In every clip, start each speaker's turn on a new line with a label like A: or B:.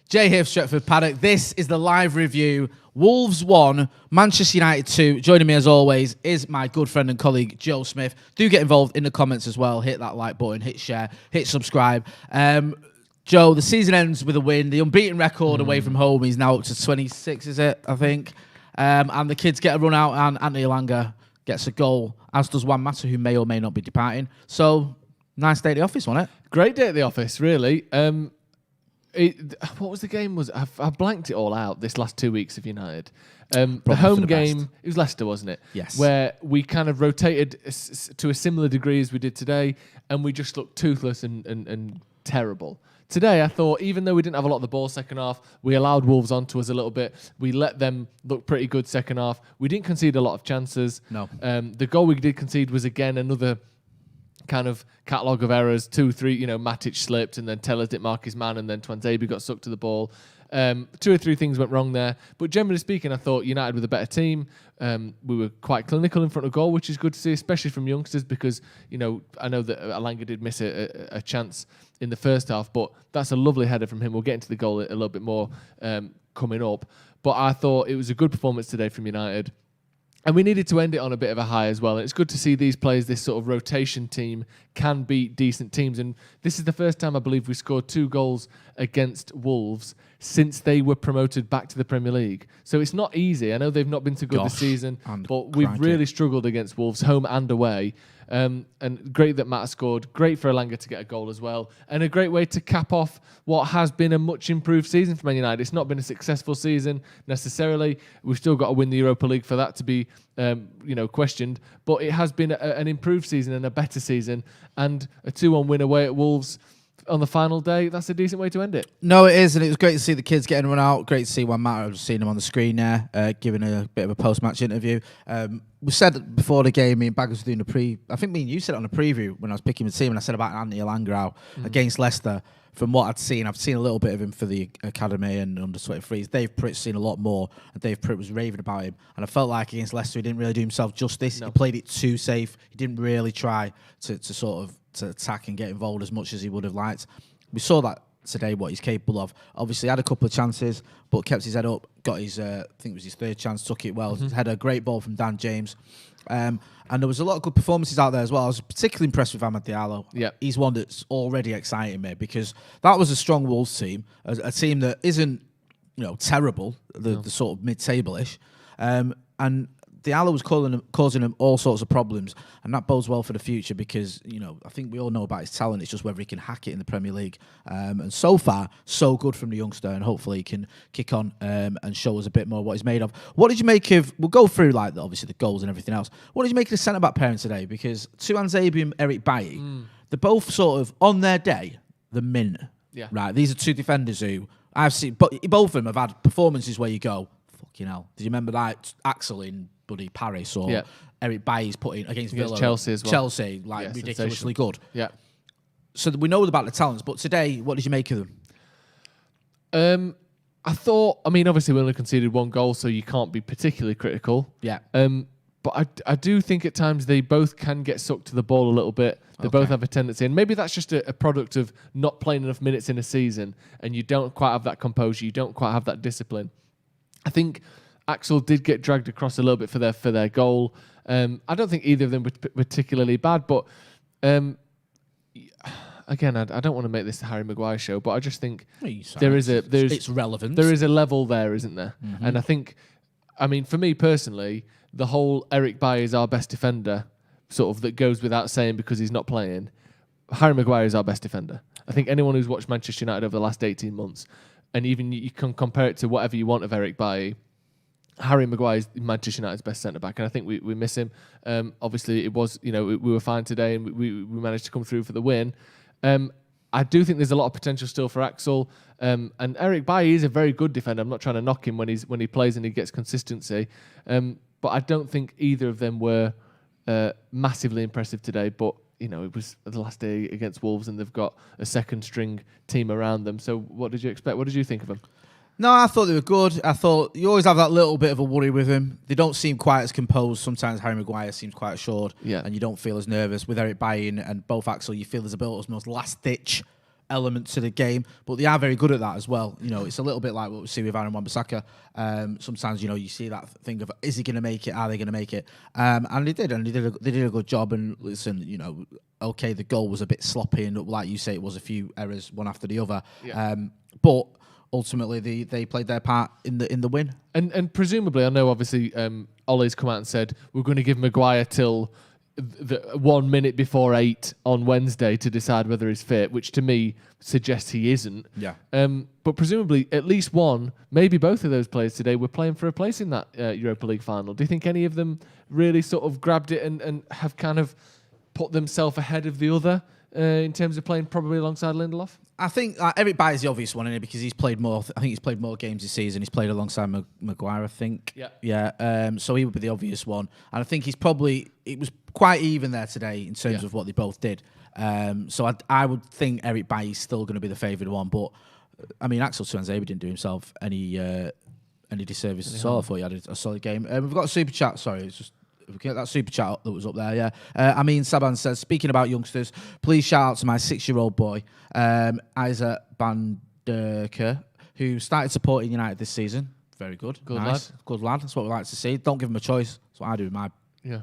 A: Jay here, Stretford, Paddock. This is the live review. Wolves 1, Manchester United 2. Joining me as always is my good friend and colleague, Joe Smith. Do get involved in the comments as well. Hit that like button, hit share, hit subscribe. Joe, the season ends with a win. The unbeaten record away from home is now up to 26, is it, I think? And the kids get a run out and Anthony Elanga gets a goal, as does Juan Mata, who may or may not be departing. So, nice day at the office, wasn't it?
B: Great day at the office, really. What was the game? I blanked it all out this last 2 weeks of United. The home game, it was Leicester, wasn't it?
A: Yes.
B: Where we kind of rotated to a similar degree as we did today, and we just looked toothless and terrible. Today, I thought, even though we didn't have a lot of the ball second half, we allowed Wolves onto us a little bit. We let them look pretty good second half. We didn't concede a lot of chances.
A: No.
B: The goal we did concede was, again, another kind of catalogue of errors. 2-3, Matic slipped, and then Tellers didn't mark his man, and then Twanzebe got sucked to the ball. 2 or 3 things went wrong there. But generally speaking, I thought United were the better team. We were quite clinical in front of goal, which is good to see, especially from youngsters, because, I know that Elanga did miss a chance in the first half, but that's a lovely header from him. We'll get into the goal a little bit more coming up. But I thought it was a good performance today from United. And we needed to end it on a bit of a high as well. And it's good to see these players, this sort of rotation team, can beat decent teams. And this is the first time, I believe, we scored 2 goals against Wolves since they were promoted back to the Premier League. So it's not easy. I know they've not been so good this season, but we've really struggled against Wolves, home and away. And great that Matt scored. Great for Elanga to get a goal as well. And a great way to cap off what has been a much improved season for Man United. It's not been a successful season necessarily. We've still got to win the Europa League for that to be questioned. But it has been an improved season and a better season. And a 2-1 win away at Wolves on the final day, that's a decent way to end it.
A: No, it is, and it was great to see the kids getting run out. Great to see Juan Mata. I've seen him on the screen there, giving a bit of a post-match interview. We said before the game, me and Baggers were doing I think me and you said it on the preview when I was picking the team, and I said about Anthony Elanga against Leicester. From what I've seen a little bit of him for the academy and under 23s. Dave Pritt's seen a lot more, and Dave Pritt was raving about him. And I felt like against Leicester, he didn't really do himself justice. No. He played it too safe. He didn't really try to attack and get involved as much as he would have liked. We saw that today, what he's capable of. Obviously, had a couple of chances, but kept his head up. Got his, I think it was his 3rd chance, took it well. Had a great ball from Dan James. And there was a lot of good performances out there as well. I was particularly impressed with Amad Diallo.
B: Yeah.
A: He's one that's already exciting me, because that was a strong Wolves team, a team that isn't, terrible, the sort of mid-table-ish. And Diallo was causing him all sorts of problems, and that bodes well for the future, because I think we all know about his talent. It's just whether he can hack it in the Premier League. And so far, so good from the youngster, and hopefully he can kick on and show us a bit more what he's made of. What did you make of? We'll go through obviously the goals and everything else. What did you make of the centre back pairing today? Because Twanzebe and Eric Bailly, they're both sort of on their day, the mint.
B: Yeah.
A: Right. These are 2 defenders who I've seen, but both of them have had performances where you go, fucking hell. Did you remember that Axel in Buddy Paris, or Eric Bailly's put in against Villa,
B: Chelsea as well.
A: Chelsea, ridiculously good.
B: Yeah.
A: So we know about the talents, but today, what did you make of them?
B: I thought, obviously we only conceded 1 goal, so you can't be particularly critical.
A: Yeah.
B: But I do think at times they both can get sucked to the ball a little bit. They both have a tendency, and maybe that's just a product of not playing enough minutes in a season, and you don't quite have that composure, you don't quite have that discipline. I think Axel did get dragged across a little bit for their goal. I don't think either of them were particularly bad, but again, I don't want to make this the Harry Maguire show, but I just think
A: it's relevant.
B: There is a level there, isn't there? And I think, for me personally, the whole Eric Bailly is our best defender, sort of, that goes without saying because he's not playing. Harry Maguire is our best defender. I think anyone who's watched Manchester United over the last 18 months, and even you can compare it to whatever you want of Eric Bailly, Harry Maguire is Manchester United's best centre-back, and I think we miss him. Obviously, it was, we were fine today, and we managed to come through for the win. I do think there's a lot of potential still for Axel. And Eric Bailly is a very good defender. I'm not trying to knock him when he plays and he gets consistency. But I don't think either of them were massively impressive today. But, it was the last day against Wolves, and they've got a second-string team around them. So what did you expect? What did you think of them?
A: No, I thought they were good. I thought you always have that little bit of a worry with him. They don't seem quite as composed. Sometimes Harry Maguire seems quite assured, and you don't feel as nervous. With Eric Bailly and both Axel, you feel there's a bit of almost last-ditch element to the game, but they are very good at that as well. You know, it's a little bit like what we see with Aaron Wan-Bissaka. Sometimes, you know, you see that thing of, is he going to make it? Are they going to make it? And they did, and they did a good job. And listen, you know, okay, the goal was a bit sloppy, and like you say, it was a few errors, one after the other. Yeah. But ultimately, they played their part in the win.
B: And presumably, I know obviously Ollie's come out and said we're going to give Maguire till the 1 minute before 8 on Wednesday to decide whether he's fit, which to me suggests he isn't.
A: Yeah.
B: But presumably at least one, maybe both of those players today were playing for a place in that Europa League final. Do you think any of them really sort of grabbed it and have kind of put themselves ahead of the other in terms of playing probably alongside Lindelof?
A: I think Eric Bailly's the obvious one, isn't it? Because he's played more. I think he's played more games this season. He's played alongside Maguire, I think.
B: Yeah.
A: Yeah. So he would be the obvious one, and I think it was quite even there today in terms of what they both did. So I would think Eric Bailly's still going to be the favoured one, but I mean, Axel Tuanzebe didn't do himself any disservice at all. I thought he had a solid game. We've got a super chat. Sorry, it's just. We get that super chat that was up there, yeah. Saban says, speaking about youngsters, please shout out to my 6-year-old boy, Isaac Banderker, who started supporting United this season. Very good.
B: Good
A: nice.
B: lad.
A: Good lad. That's what we like to see. Don't give him a choice. That's what I do with my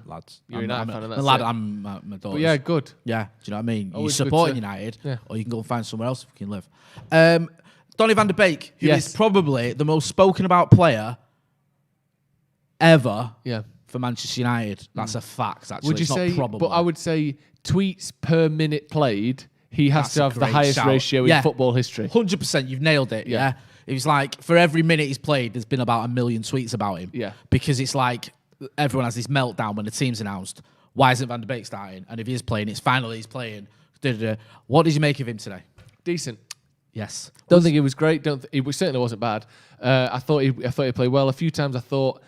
A: lads.
B: You're a United fan, and that's
A: lad,
B: it.
A: I'm my daughters.
B: But yeah, good.
A: Yeah, do you know what I mean?
B: Always
A: You're supporting United,
B: yeah.
A: or you can go and find somewhere else if you can live. Donny van de Beek, who is probably the most spoken about player ever.
B: Yeah.
A: For Manchester United, that's a fact. Actually,
B: would you
A: it's
B: say?
A: not probable.
B: But I would say tweets per minute played. He has to have the highest ratio in football history.
A: 100%. You've nailed it. Yeah. It was like for every minute he's played, there's been about 1 million tweets about him.
B: Yeah.
A: Because it's like everyone has this meltdown when the team's announced. Why isn't Van de Beek starting? And if he is playing, it's finally he's playing. What did you make of him today?
B: Decent.
A: Yes.
B: Don't think it was great. It certainly wasn't bad. I thought he played well. A few times I thought,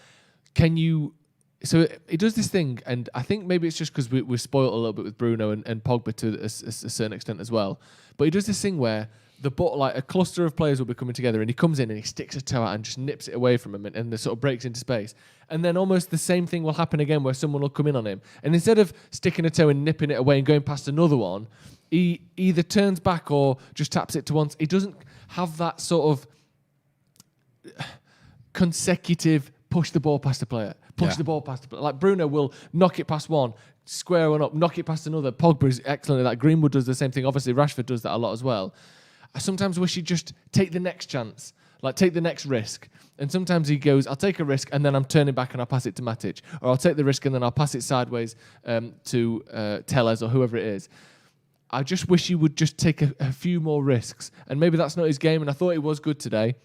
B: can you? So he does this thing, and I think maybe it's just because we're spoiled a little bit with Bruno and Pogba to a certain extent as well. But he does this thing where like a cluster of players will be coming together, and he comes in and he sticks a toe out and just nips it away from him, and sort of breaks into space. And then almost the same thing will happen again, where someone will come in on him, and instead of sticking a toe and nipping it away and going past another one, he either turns back or just taps it to once. He doesn't have that sort of consecutive push the ball past the player. Push the ball past the player. Like Bruno will knock it past one, square one up, knock it past another. Pogba is excellent at that. Greenwood does the same thing. Obviously, Rashford does that a lot as well. I sometimes wish he'd just take the next chance, like take the next risk. And sometimes he goes, I'll take a risk and then I'm turning back and I'll pass it to Matic. Or I'll take the risk and then I'll pass it sideways to Tellez or whoever it is. I just wish he would just take a few more risks. And maybe that's not his game, and I thought he was good today.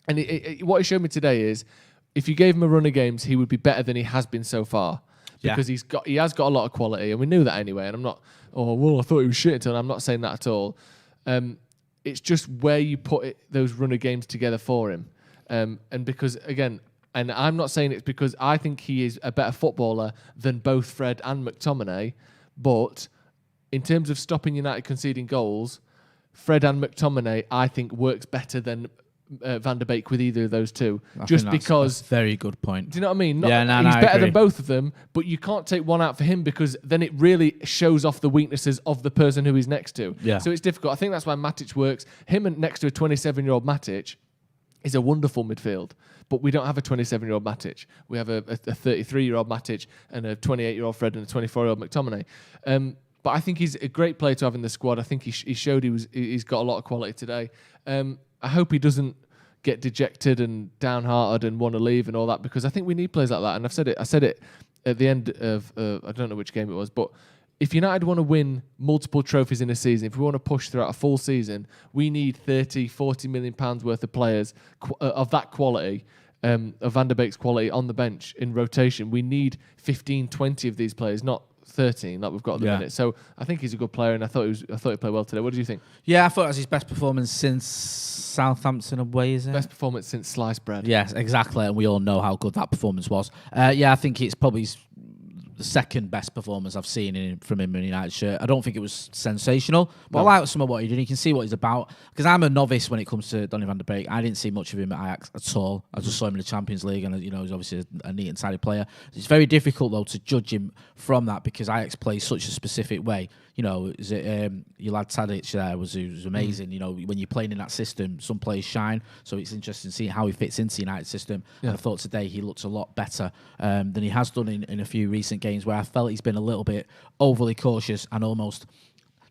B: And what he showed me today is, if you gave him a run of games, he would be better than he has been so far. Because he has got a lot of quality, and we knew that anyway. And I'm not, I thought he was shit until I'm not saying that at all. It's just where you put those run of games together for him. And because, again, and I'm not saying it's because I think he is a better footballer than both Fred and McTominay, but in terms of stopping United conceding goals, Fred and McTominay, I think, works better than Van der Beek with either of those two. Just because...
A: very good point.
B: Do you know what I mean?
A: He's
B: better than both of them, but you can't take one out for him because then it really shows off the weaknesses of the person who he's next to.
A: Yeah.
B: So it's difficult. I think that's why Matic works. Him and next to a 27-year-old Matic is a wonderful midfield. But we don't have a 27-year-old Matic. We have a 33-year-old Matic and a 28-year-old Fred and a 24-year-old McTominay. But I think he's a great player to have in the squad. I think he showed he's got a lot of quality today. I hope he doesn't get dejected and downhearted and want to leave and all that, because I think we need players like that. And I said it at the end of I don't know which game it was, but if United want to win multiple trophies in a season, if we want to push throughout a full season, we need 30, 40 million pounds worth of players of that quality, of Van der Beek's quality on the bench in rotation. We need 15, 20 of these players, not 13 like we've got at the minute. So I think he's a good player, and I thought he played well today. What did you think?
A: Yeah, I thought it was his best performance since Southampton away, is it?
B: Best performance since sliced bread.
A: Yes, exactly, and we all know how good that performance was. I think it's probably the second best performance I've seen from him in a United shirt. I don't think it was sensational, but I like some of what he did. You can see what he's about. Because I'm a novice when it comes to Donny van de Beek. I didn't see much of him at Ajax at all. I just saw him in the Champions League, and he's obviously a neat and tidy player. It's very difficult though to judge him from that because Ajax plays such a specific way. Is it your lad Tadic there was amazing. When you're playing in that system, some players shine. So it's interesting to see how he fits into the United system. Yeah. And I thought today he looked a lot better than he has done in a few recent games where I felt he's been a little bit overly cautious and almost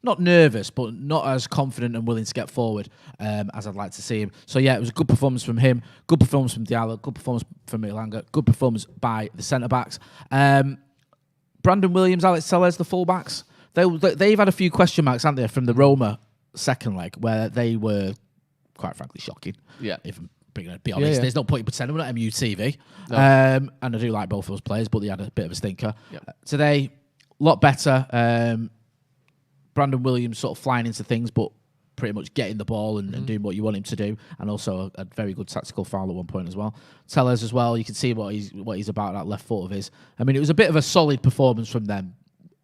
A: not nervous, but not as confident and willing to get forward as I'd like to see him. So yeah, it was a good performance from him, good performance from Diallo, good performance from Ilanga, good performance by the centre backs. Brandon Williams, Alex Telles, the full backs. They've had a few question marks, haven't they, from the Roma second leg, where they were, quite frankly, shocking. Yeah. If I'm going to be honest, there's no point in pretending we're not MUTV. No. And I do like both of those players, but they had a bit of a stinker. Yep. Today, a lot better. Brandon Williams sort of flying into things, but pretty much getting the ball and doing what you want him to do, and also a very good tactical foul at one point as well. Tellers as well, you can see what he's about, that left foot of his. I mean, it was a bit of a solid performance from them.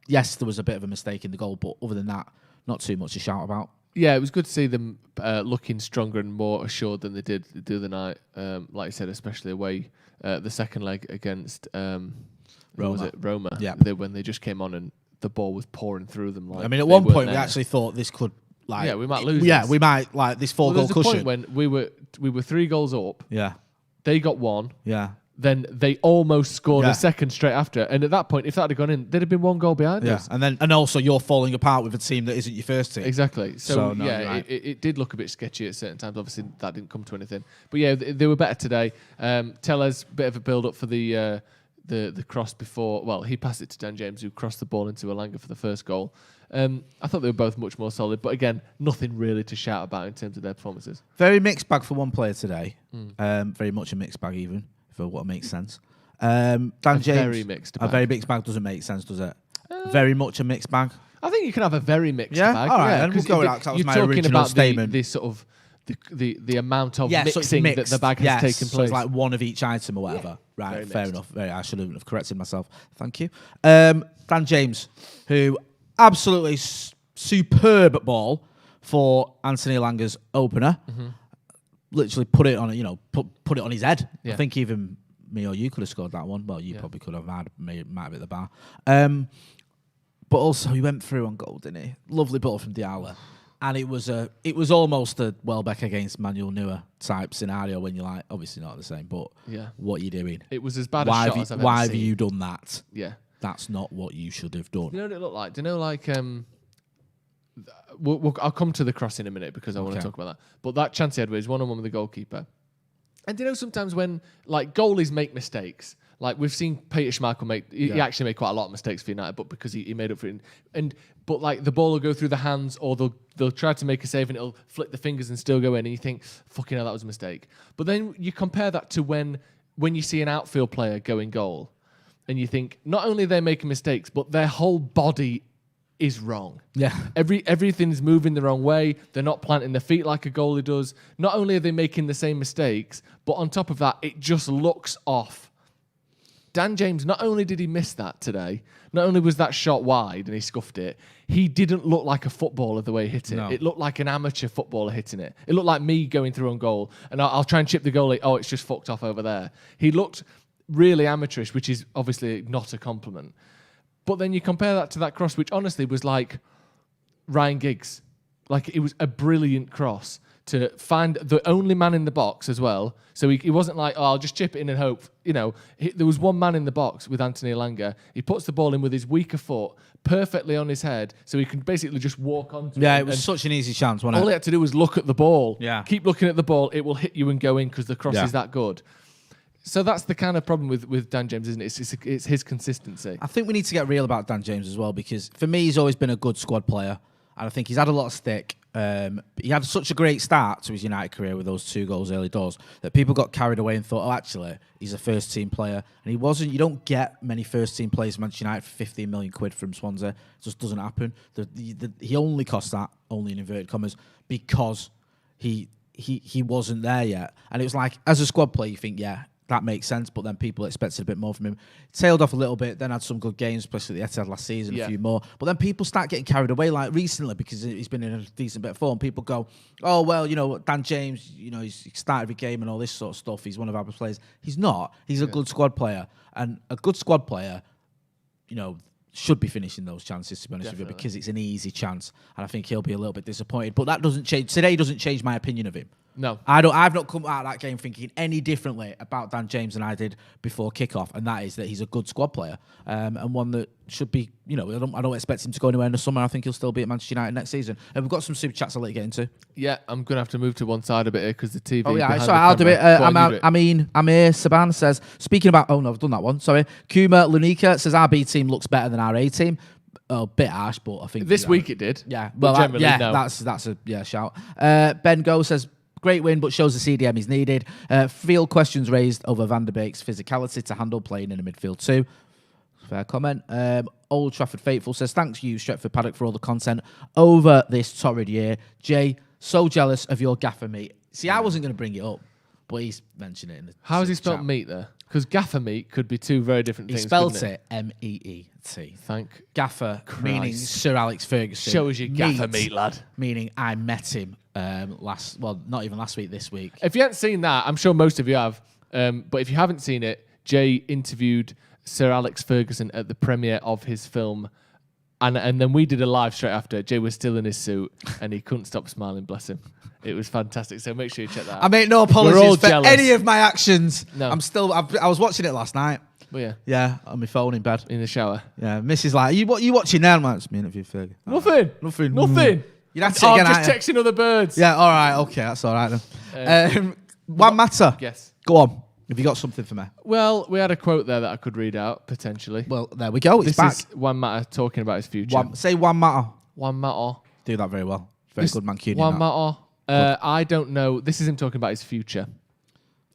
A: Yes, there was a bit of a mistake in the goal, but other than that, not too much to shout about.
B: Yeah, it was good to see them looking stronger and more assured than they did the other night. Like I said, especially away the second leg against Roma. Yeah, when they just came on and the ball was pouring through them. Like,
A: I mean, at one point we actually thought this could,
B: we might lose.
A: Yeah, we might this 4-goal cushion.
B: Point when we were 3 goals up.
A: Yeah,
B: they got 1.
A: Yeah.
B: Then they almost scored a second straight after. And at that point, if that had gone in, they'd have been 1 goal behind us.
A: And also you're falling apart with a team that isn't your first team.
B: Exactly. So right. it did look a bit sketchy at certain times. Obviously, that didn't come to anything. But yeah, they were better today. Tellez, bit of a build-up for the cross before. Well, he passed it to Dan James, who crossed the ball into Ilanga for the first goal. I thought they were both much more solid. But again, nothing really to shout about in terms of their performances.
A: Very mixed bag for one player today. Very much a mixed bag even. For what makes sense. Dan James,
B: very mixed bag.
A: A very mixed bag doesn't make sense, does it? Very much a mixed bag.
B: I think you can have a very mixed bag.
A: All right, then we'll go with that. That was my original statement.
B: This sort of the amount of mixing that the bag has taken place.
A: So it's like one of each item or whatever. Yeah, right, fair enough. I should have corrected myself. Thank you. Dan James, who absolutely superb ball for Anthony Ilanga's opener. Literally put it on, put it on his head. Yeah. I think even me or you could have scored that one. Well, you probably could have. Might have hit the bar. But also he went through on goal, didn't he? Lovely ball from Diallo, and it was almost a Welbeck against Manuel Neuer type scenario when you're like, obviously not the same, but what are you doing?
B: It was as bad a shot as I've ever seen.
A: Why have you done that?
B: Yeah,
A: that's not what you should have done.
B: You know what it looked like? Do you know like? I'll come to the cross in a minute because I want to talk about that. But that chance he had was 1-on-1 with the goalkeeper. And you know, sometimes when like goalies make mistakes, like we've seen Peter Schmeichel he actually made quite a lot of mistakes for United, but because he made up for it. But like the ball will go through the hands, or they'll try to make a save and it'll flick the fingers and still go in, and you think, fucking hell, that was a mistake. But then you compare that to when you see an outfield player go in goal, and you think not only are they making mistakes, but their whole body is wrong.
A: Yeah.
B: Everything's moving the wrong way. They're not planting their feet like a goalie does. Not only are they making the same mistakes, but on top of that, it just looks off. Dan James, not only did he miss that today, not only was that shot wide and he scuffed it, he didn't look like a footballer the way he hit it. No. It looked like an amateur footballer hitting it. It looked like me going through on goal, and I'll try and chip the goalie. Oh, it's just fucked off over there. He looked really amateurish, which is obviously not a compliment. But then you compare that to that cross, which honestly was like Ryan Giggs. Like, it was a brilliant cross to find the only man in the box as well. So he wasn't like, oh, I'll just chip it in and hope. There was one man in the box with Anthony Ilanga. He puts the ball in with his weaker foot perfectly on his head, so he can basically just walk onto it.
A: Yeah, it was such an easy chance, wasn't it?
B: All he had to do was look at the ball.
A: Yeah.
B: Keep looking at the ball. It will hit you and go in because the cross is that good. So that's the kind of problem with Dan James, isn't it? It's his consistency.
A: I think we need to get real about Dan James as well, because for me, he's always been a good squad player. And I think he's had a lot of stick. He had such a great start to his United career with those 2 goals early doors that people got carried away and thought, oh, actually, he's a first-team player. And he wasn't. You don't get many first-team players from Manchester United for 15 million quid from Swansea. It just doesn't happen. He only cost that, only in inverted commas, because he wasn't there yet. And it was like, as a squad player, you think, yeah, that makes sense, but then people expected a bit more from him. Tailed off a little bit, then had some good games, especially at the Etihad last season, a few more. But then people start getting carried away, like recently, because he's been in a decent bit of form. People go, oh, well, Dan James, he's started every game and all this sort of stuff. He's one of our best players. He's not. He's a good squad player. And a good squad player, should be finishing those chances, to be honest with you, because it's an easy chance. And I think he'll be a little bit disappointed. But that doesn't change. Today doesn't change my opinion of him.
B: No.
A: I've not come out of that game thinking any differently about Dan James than I did before kickoff, and that is that he's a good squad player and one that should be, I don't expect him to go anywhere in the summer. I think he'll still be at Manchester United next season. And we've got some super chats I'll let you get into.
B: Yeah, I'm going to have to move to one side a bit here because the TV.
A: Oh, yeah, sorry, I'll do it. Amir Saban says, speaking about, oh, no, I've done that one, sorry. Kuma Lunica says, our B team looks better than our A team. A bit harsh, but I think...
B: This week it did.
A: Yeah, well,
B: generally, no.
A: that's a shout. Ben Go says, great win, but shows the CDM is needed. Field questions raised over Van der Beek's physicality to handle playing in the midfield too. Fair comment. Old Trafford Faithful says, thanks you, Stretford Paddock, for all the content over this torrid year. Jay, so jealous of your gaffer meat. See, I wasn't going to bring it up, but he's mentioned it in the
B: How has he spelled meat there? Because gaffer meat could be two very different things.
A: He spelt it M-E-E-T.
B: Thank
A: Gaffer,
B: Christ.
A: meaning Sir Alex Ferguson.
B: Show us your gaffer meat, lad.
A: Meaning I met him not even last week, this week.
B: If you haven't seen that, I'm sure most of you have. But if you haven't seen it, Jay interviewed Sir Alex Ferguson at the premiere of his film. And then we did a live straight after. Jay was still in his suit and he couldn't stop smiling, bless him. It was fantastic. So make sure you check that out.
A: I make no apologies for
B: jealous.
A: any of my actions.
B: No.
A: I was watching it last night.
B: Well, yeah.
A: Yeah, on my phone in bed.
B: In the shower.
A: Yeah, Mrs. like, what you watching now? I'm like, it's me interview, Fergie.
B: Nothing.
A: You'd have to
B: I'm
A: again,
B: just texting other birds.
A: Yeah, all right, okay, that's all right then. One matter.
B: Yes.
A: Go on. Have you got something for me?
B: Well, we had a quote there that I could read out, potentially.
A: Well, there we go. It's back.
B: This is One Matter talking about his future.
A: Say one matter.
B: One Matter.
A: Do that very well. Very good, Mancunian.
B: One Matter. I don't know. This is him talking about his future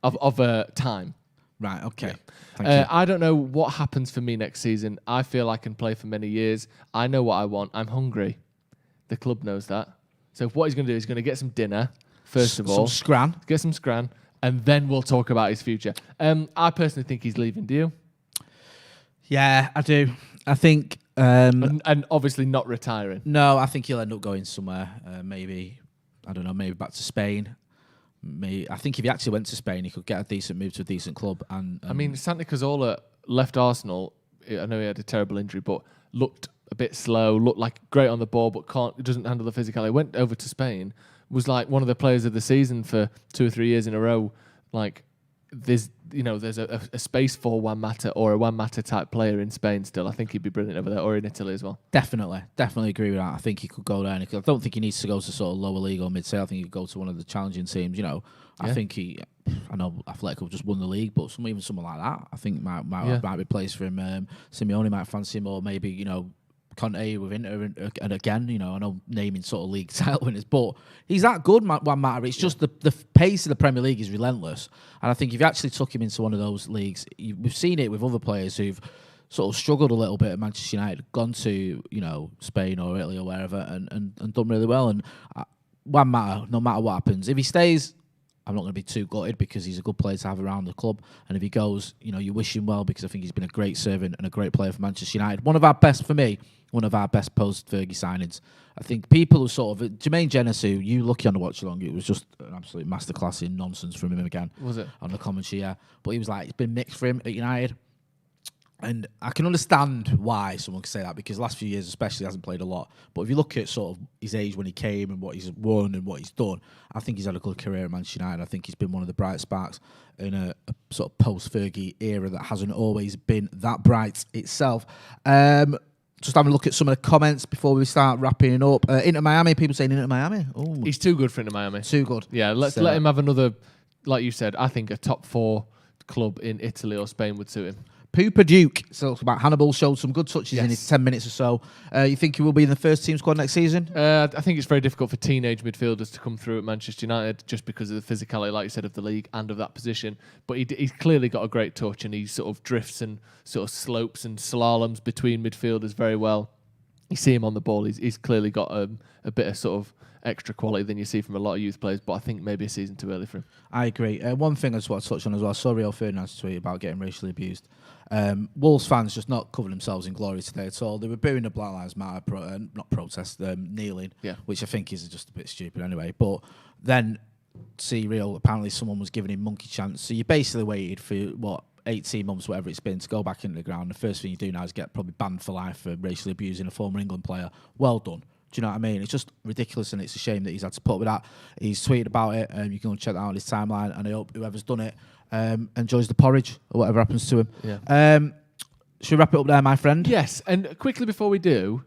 B: of time.
A: Right, okay. Thank you.
B: I don't know what happens for me next season. I feel I can play for many years. I know what I want. I'm hungry. The club knows that. So what he's going to do is he's going to get some dinner, first of all.
A: Some scran.
B: Get some scran. And then we'll talk about his future. I personally think he's leaving. Do you?
A: Yeah, I do. I think...
B: and obviously not retiring.
A: No, I think he'll end up going somewhere. Maybe, I don't know, maybe back to Spain. I think if he actually went to Spain, he could get a decent move to a decent club. And
B: I mean, Santi Cazorla left Arsenal. I know he had a terrible injury, but looked a bit slow, looked like great on the ball, but doesn't handle the physicality. Went over to Spain, was like one of the players of the season for 2 or 3 years in a row. Like there's a space for Juan Mata or a Juan Mata type player in Spain still. I think he'd be brilliant over there, or in Italy as well. Definitely
A: agree with that. I think he could go there. And I don't think he needs to go to sort of lower league or mid-sale. I think he could go to one of the challenging teams. I think I know Atletico just won the league, but even someone like that, I think might be placed for him. Simeone might fancy him, or maybe Conte with Inter, and again, I know naming sort of league title winners, but he's that good, Juan Mata. It's just the pace of the Premier League is relentless, and I think if you actually took him into one of those leagues, we've seen it with other players who've sort of struggled a little bit at Manchester United, gone to Spain or Italy or wherever, and done really well. And Juan Mata, no matter what happens, if he stays, I'm not going to be too gutted because he's a good player to have around the club. And if he goes, you wish him well because I think he's been a great servant and a great player for Manchester United. One of our best post-Fergie signings. I think people who sort of... Jermaine Jenas, who you lucky on the watch along, it was just an absolute masterclass in nonsense from him again.
B: Was it?
A: On the commentary, yeah. But he was like, it's been mixed for him at United. And I can understand why someone could say that because the last few years especially he hasn't played a lot. But if you look at sort of his age when he came and what he's won and what he's done, I think he's had a good career at Manchester United. I think he's been one of the bright sparks in a sort of post-Fergie era that hasn't always been that bright itself. Just having a look at some of the comments before we start wrapping up. Inter Miami, people saying Inter Miami. Ooh.
B: He's too good for Inter Miami.
A: Too good.
B: Yeah, let's let him have another, like you said, I think a top 4 club in Italy or Spain would suit him.
A: Pooper Duke talks about Hannibal, showed some good touches in his 10 minutes or so. You think he will be in the first team squad next season?
B: I think it's very difficult for teenage midfielders to come through at Manchester United just because of the physicality, like you said, of the league and of that position. But he's clearly got a great touch and he sort of drifts and sort of slopes and slaloms between midfielders very well. You see him on the ball, he's clearly got a bit of sort of extra quality than you see from a lot of youth players. But I think maybe a season too early for him.
A: I agree. One thing I just want to touch on as well. I saw Rio Ferdinand's tweet about getting racially abused. Wolves fans just not covered themselves in glory today at all. They were booing the Black Lives Matter, not protest, kneeling, which I think is just a bit stupid anyway. But then see Rio, apparently someone was giving him monkey chants. So you basically waited for 18 months, whatever it's been, to go back into the ground. The first thing you do now is get probably banned for life for racially abusing a former England player. Well done. Do you know what I mean? It's just ridiculous, and it's a shame that he's had to put up with that. He's tweeted about it, and you can go check that out on his timeline, and I hope whoever's done it enjoys the porridge or whatever happens to him.
B: Yeah.
A: Should we wrap it up there, my friend?
B: Yes, and quickly before we do,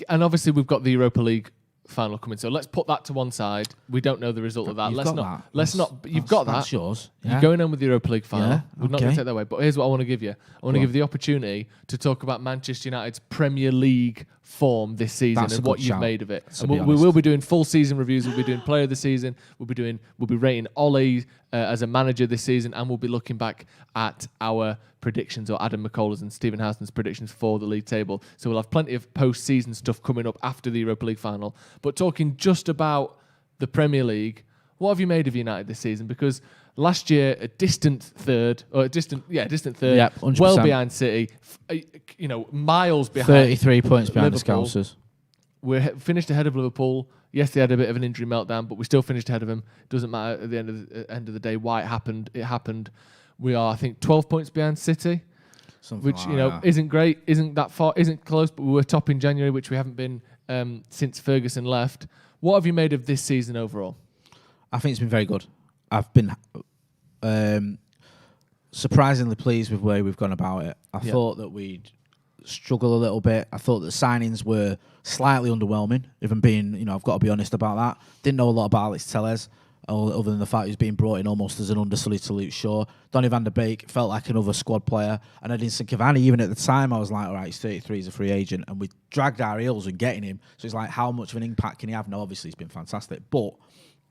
B: and obviously we've got the Europa League final coming, so let's put that to one side. We don't know the result of that. You've got that.
A: That's yours.
B: Yeah. You're going on with the Europa League final.
A: Yeah,
B: We're not going to take that away. But here's what I want to give you. I want to give you the opportunity to talk about Manchester United's Premier League form this season and what you've made of it. And we will be doing full season reviews. We'll be doing player of the season. We'll be rating Ole as a manager this season, and we'll be looking back at our predictions, or Adam McCullough's and Stephen Houston's predictions for the league table. So we'll have plenty of post-season stuff coming up after the Europa League final. But talking just about the Premier League, what have you made of United this season? Because last year, a distant third, well, behind City, miles behind.
A: 33 points behind
B: Liverpool.
A: the Scousers.
B: We're finished ahead of Liverpool. Yes, they had a bit of an injury meltdown, but we still finished ahead of them. Doesn't matter at the end of the day why it happened. It happened. We are, I think, 12 points behind City, which isn't great, isn't that far, isn't close. But we were top in January, which we haven't been since Ferguson left. What have you made of this season overall?
A: I think it's been very good. I've been surprisingly pleased with the way we've gone about it. I thought that we'd struggle a little bit. I thought that signings were slightly underwhelming, if I'm being, I've got to be honest about that. Didn't know a lot about Alex Telles, other than the fact he was being brought in almost as an understudy to Luke Shaw. Donny van der Beek felt like another squad player. And Edinson Cavani, even at the time, I was like, all right, he's 33, he's a free agent. And we dragged our heels in getting him. So it's like, how much of an impact can he have? No, obviously he's been fantastic. But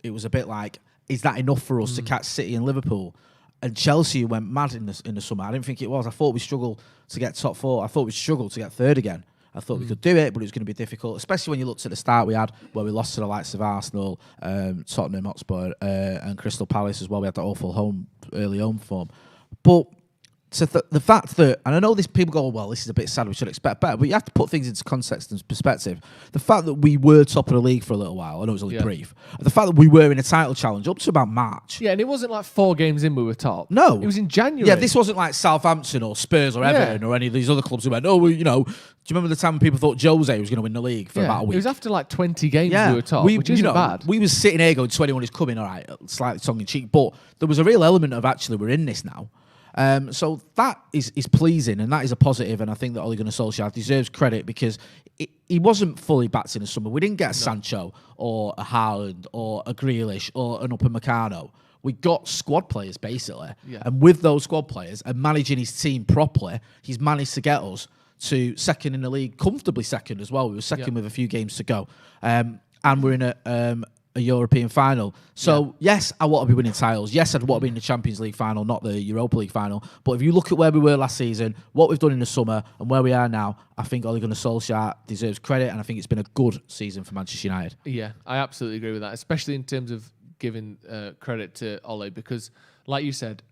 A: it was a bit like, is that enough for us to catch City and Liverpool? And Chelsea went mad in the summer. I didn't think it was. I thought we struggled to get top four. I thought we struggled to get third again. I thought we could do it, but it was going to be difficult, especially when you looked at the start we had, where we lost to the likes of Arsenal, Tottenham Hotspur, and Crystal Palace as well. We had that awful early home form. But so the fact that, and I know this, people go, well, this is a bit sad, we should expect better, but you have to put things into context and perspective. The fact that we were top of the league for a little while, I know it was only brief, the fact that we were in a title challenge up to about March.
B: Yeah, and it wasn't like 4 games in we were top.
A: No.
B: It was in January.
A: Yeah, this wasn't like Southampton or Spurs or Everton or any of these other clubs who went, do you remember the time when people thought Jose was going to win the league for about a week?
B: It was after like 20 games we were top, which isn't bad.
A: We was sitting here going, 21 is coming, all right, slightly tongue-in-cheek, but there was a real element of actually we're in this now. So that is pleasing, and that is a positive, and I think that Ole Gunnar Solskjaer deserves credit because he wasn't fully backed in the summer. We didn't get a Sancho or a Haaland or a Grealish or an Upamecano. We got squad players, basically. Yeah. And with those squad players and managing his team properly, he's managed to get us to second in the league, comfortably second as well. We were second with a few games to go. And we're in a European final. So, yes, I want to be winning titles. Yes, I'd want to be in the Champions League final, not the Europa League final. But if you look at where we were last season, what we've done in the summer, and where we are now, I think Ole Gunnar Solskjaer deserves credit, and I think it's been a good season for Manchester United.
B: Yeah, I absolutely agree with that, especially in terms of giving credit to Ole, because, like you said,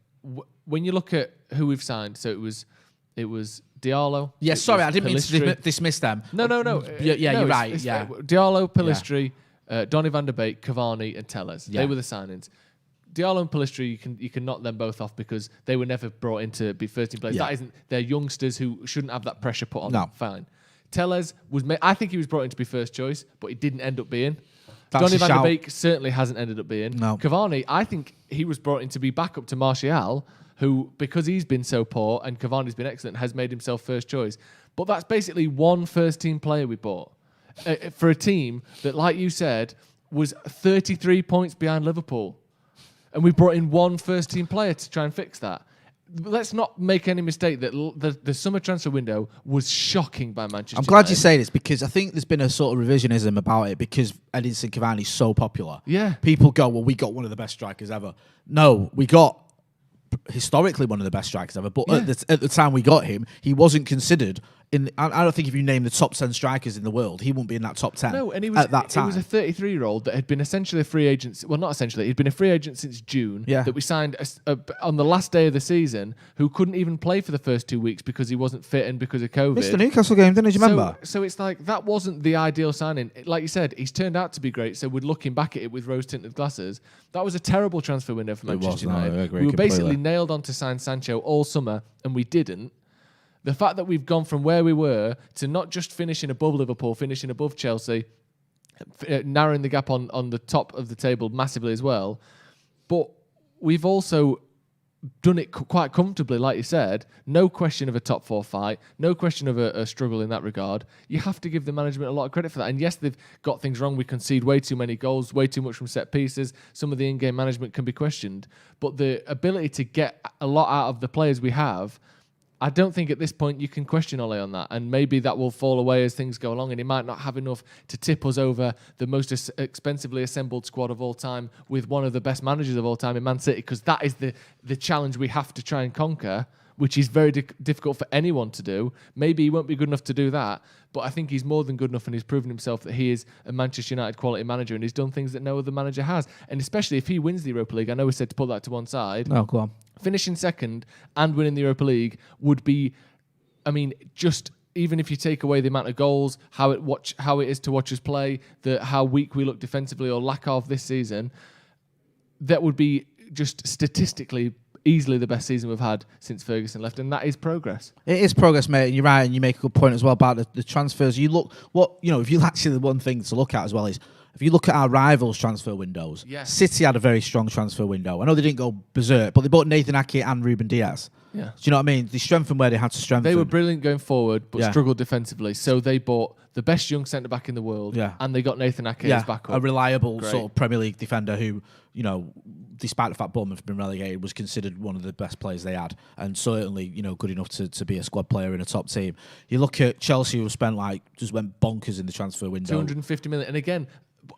B: when you look at who we've signed, so it was Diallo.
A: Yeah, sorry, I didn't mean to dismiss them.
B: No.
A: You're right.
B: Diallo, Pellistri, Donny van der Beek, Cavani, and Telles. Yeah. They were the signings. Diallo and Pellistri, you can knock them both off because they were never brought in to be first team players. Yeah. They're youngsters who shouldn't have that pressure put on them. Fine. Telles I think he was brought in to be first choice, but he didn't end up being. Donny van der Beek certainly hasn't ended up being.
A: No.
B: Cavani, I think he was brought in to be backup to Martial, who, because he's been so poor and Cavani's been excellent, has made himself first choice. But that's basically one first team player we bought for a team that, like you said, was 33 points behind Liverpool. And we brought in one first team player to try and fix that. Let's not make any mistake that the summer transfer window was shocking by Manchester United.
A: I'm glad you say this because I think there's been a sort of revisionism about it because Edinson Cavani's so popular.
B: Yeah.
A: People go, well, we got one of the best strikers ever. No, we got historically one of the best strikers ever, but at the time we got him, he wasn't considered I don't think if you name the top 10 strikers in the world, he wouldn't be in that top 10.
B: No, and
A: at that time.
B: He was a 33-year-old that had been essentially a free agent. Well, not essentially. He'd been a free agent since June.
A: Yeah.
B: That we signed on the last day of the season, who couldn't even play for the first 2 weeks because he wasn't fit and because of COVID.
A: Missed the Newcastle game, didn't you remember?
B: So it's like that wasn't the ideal signing. Like you said, he's turned out to be great. So we're looking back at it with rose-tinted glasses. That was a terrible transfer window for Manchester United.
A: I agree
B: we were
A: completely.
B: basically nailed on to sign Sancho all summer, and we didn't. The fact that we've gone from where we were to not just finishing above Liverpool, finishing above Chelsea, narrowing the gap on the top of the table massively as well, but we've also done it quite comfortably, like you said. No question of a top 4 fight, no question of a struggle in that regard. You have to give the management a lot of credit for that. And yes, they've got things wrong. We concede way too many goals, way too much from set pieces. Some of the in-game management can be questioned. But the ability to get a lot out of the players we have, I don't think at this point you can question Ole on that, and maybe that will fall away as things go along, and he might not have enough to tip us over the most expensively assembled squad of all time with one of the best managers of all time in Man City, because that is the challenge we have to try and conquer, which is very difficult for anyone to do. Maybe he won't be good enough to do that, but I think he's more than good enough, and he's proven himself that he is a Manchester United quality manager, and he's done things that no other manager has. And especially if he wins the Europa League, I know we said to put that to one side.
A: No, go on.
B: Finishing second and winning the Europa League would be, I mean, just even if you take away the amount of goals, how it is to watch us play, how weak we look defensively or lack of this season, that would be just statistically easily the best season we've had since Ferguson left, and that is progress.
A: It is progress, mate. And you're right, and you make a good point as well about the transfers. You look if you actually, the one thing to look at as well is, if you look at our rivals' transfer windows, City had a very strong transfer window. I know they didn't go berserk, but they bought Nathan Ake and Ruben Diaz.
B: Yeah.
A: Do you know what I mean? They strengthened where they had to strengthen.
B: They were brilliant going forward, but struggled defensively. So they bought the best young centre-back in the world, and they got Nathan Ake as backup.
A: A reliable sort of Premier League defender who, despite the fact Bournemouth have been relegated, was considered one of the best players they had, and certainly, good enough to be a squad player in a top team. You look at Chelsea, who just went bonkers in the transfer window.
B: 250 million. And again,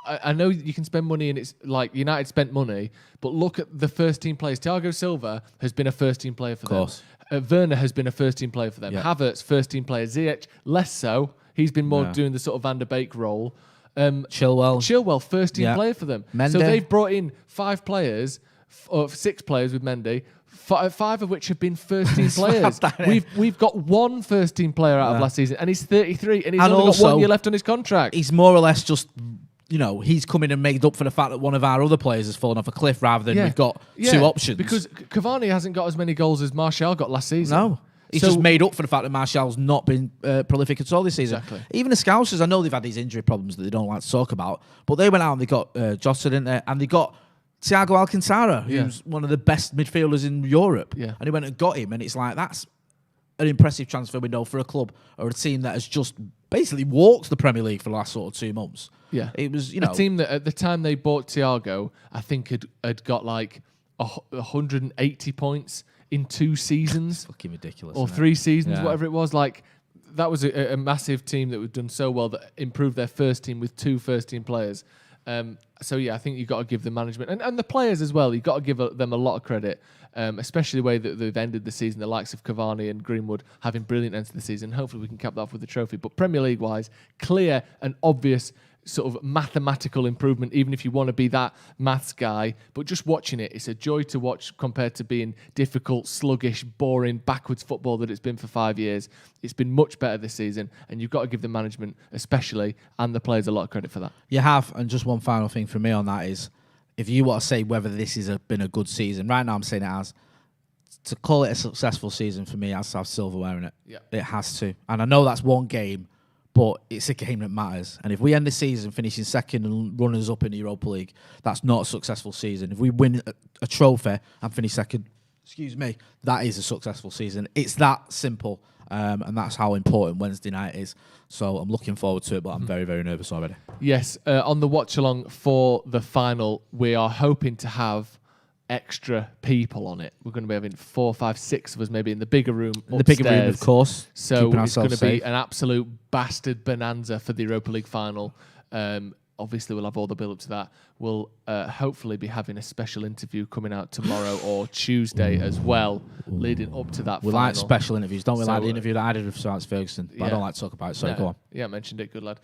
B: I know you can spend money, and it's like United spent money, but look at the first-team players. Thiago Silva has been a first-team player for them. Werner has been a first-team player for them. Havertz, first-team player. Ziyech, less so. He's been more doing the sort of Van der Beek role. Chilwell, first-team player for them.
A: Mendy.
B: So they've brought in 5 players, or 6 players with Mendy, 5 of which have been first-team players. We've got one first-team player out of last season, and he's 33, and he's only got 1 year left on his contract.
A: He's more or less just, he's come in and made up for the fact that one of our other players has fallen off a cliff, rather than we've got 2 options.
B: Because Cavani hasn't got as many goals as Martial got last season.
A: No. He's just made up for the fact that Martial's not been prolific at all this season.
B: Exactly.
A: Even the Scousers, I know they've had these injury problems that they don't like to talk about, but they went out and they got Jota, didn't they? And they got Thiago Alcantara, who's one of the best midfielders in Europe. Yeah. And he went and got him, and it's like, that's an impressive transfer window for a club or a team that has just basically walked the Premier League for the last sort of 2 months.
B: Yeah.
A: It was,
B: a team that at the time they bought Thiago, I think had got like 180 points in 2 seasons.
A: Fucking ridiculous.
B: Or 3 seasons, whatever it was. Like, that was a massive team that had done so well that improved their first team with 2 first-team players. I think you've got to give the management and the players as well, you've got to give them a lot of credit, especially the way that they've ended the season, the likes of Cavani and Greenwood having brilliant ends to the season. Hopefully we can cap that off with the trophy. But Premier League-wise, clear and obvious sort of mathematical improvement, even if you want to be that maths guy. But just watching it, it's a joy to watch compared to being difficult, sluggish, boring, backwards football that it's been for 5 years. It's been much better this season, and you've got to give the management especially and the players a lot of credit for that.
A: You have, and just one final thing from me on that is, if you want to say whether this has been a good season, right now I'm saying it has. To call it a successful season for me has to have silverware in it.
B: Yeah.
A: It has to. And I know that's one game, but it's a game that matters. And if we end the season finishing second and runners up in the Europa League, that's not a successful season. If we win a trophy and finish second, that is a successful season. It's that simple. And that's how important Wednesday night is. So I'm looking forward to it, but I'm very, very nervous already.
B: Yes, on the watch-along for the final, we are hoping to have extra people on it. We're going to be having 4, 5, 6 of us maybe in the bigger room upstairs.
A: The bigger room, of course.
B: So it's going to be an absolute bastard bonanza for the Europa League final. obviously we'll have all the build up to that. We'll hopefully be having a special interview coming out tomorrow or Tuesday as well, leading up to that.
A: We
B: final.
A: like special interviews, don't we? Like the interview that I did with Sir Alex Ferguson, but I don't like to talk about it. So go on.
B: Yeah, I mentioned it. Good lad.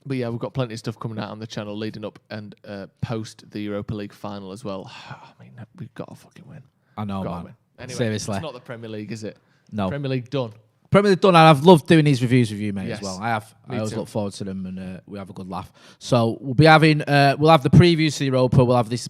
B: But yeah, we've got plenty of stuff coming out on the channel leading up and post the Europa League final as well. I mean, we've got to fucking win.
A: I know, man.
B: Win. Anyway,
A: seriously,
B: it's not the Premier League, is it?
A: No.
B: Premier League done.
A: Premier League done, and I've loved doing these reviews with you, mate,
B: Yes.
A: as well. I have.
B: Me
A: I always
B: too.
A: look forward to them, and we have a good laugh. So we'll be having, we'll have the previews to the Europa. We'll have this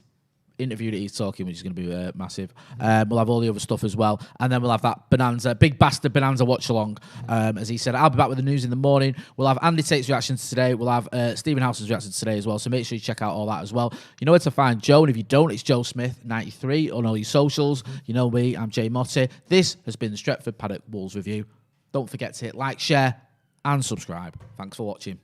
A: interview that he's talking, which is going to be massive. We'll have all the other stuff as well, and then we'll have that Bonanza, big bastard Bonanza watch along. As he said, I'll be back with the news in the morning. We'll have Andy Tate's reactions today. We'll have Stephen House's reactions today as well. So make sure you check out all that as well. You know where to find Joe, and if you don't, it's Joe Smith 93 on all your socials. You know me, I'm Jay Motti. This has been the Stretford Paddock Wolves review. Don't forget to hit like, share, and subscribe. Thanks for watching.